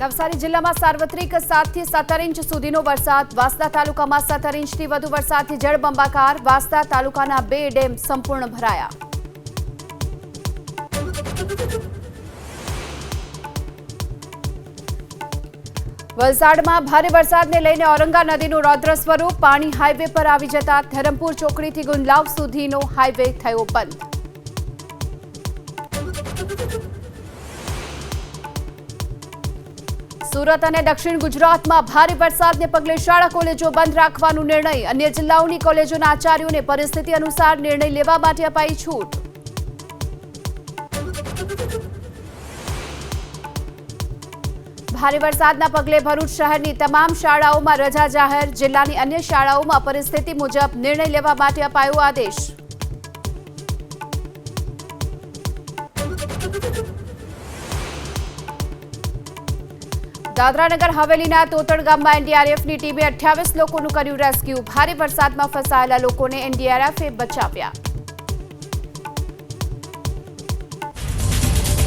નવસારી જિલ્લામાં સાર્વત્રિક 7 થી 17 ઇંચ સુધીનો વરસાદ। વાંસદા તાલુકામાં 17 ઇંચથી વધુ વરસાદથી જળબંબાકાર। વાંસદા તાલુકાના 2 ડેમ સંપૂર્ણ ભરાયા। વલસાડમાં ભારે વરસાદને લઈને ઔરંગા નદીનું રૌદ્ર સ્વરૂપ। પાણી હાઈવે પર આવી જતા ધરમપુર ચોકડીથી ગુંદલાવ સુધીનો હાઈવે થયો બંધ। સુરત અને દક્ષિણ ગુજરાતમાં ભારે વરસાદને પગલે શાળા કોલેજો બંધ રાખવાનો નિર્ણય। અન્ય જિલ્લાઓની કોલેજોના આચાર્યોને પરિસ્થિતિ અનુસાર નિર્ણય લેવા માટે અપાઈ છૂટ। ભારે વરસાદના પગલે ભરૂચ શહેરની તમામ શાળાઓમાં રજા જાહેર। જિલ્લાની અન્ય શાળાઓમાં પરિસ્થિતિ મુજબ નિર્ણય લેવા માટે અપાયો આદેશ। દાદરાનગર હવેલીના તોતડ ગામમાં એનડીઆરએફની ટીમે 28 લોકોનું કર્યું રેસ્ક્યુ। ભારે વરસાદમાં ફસાયેલા લોકોને એનડીઆરએફે બચાવ્યા।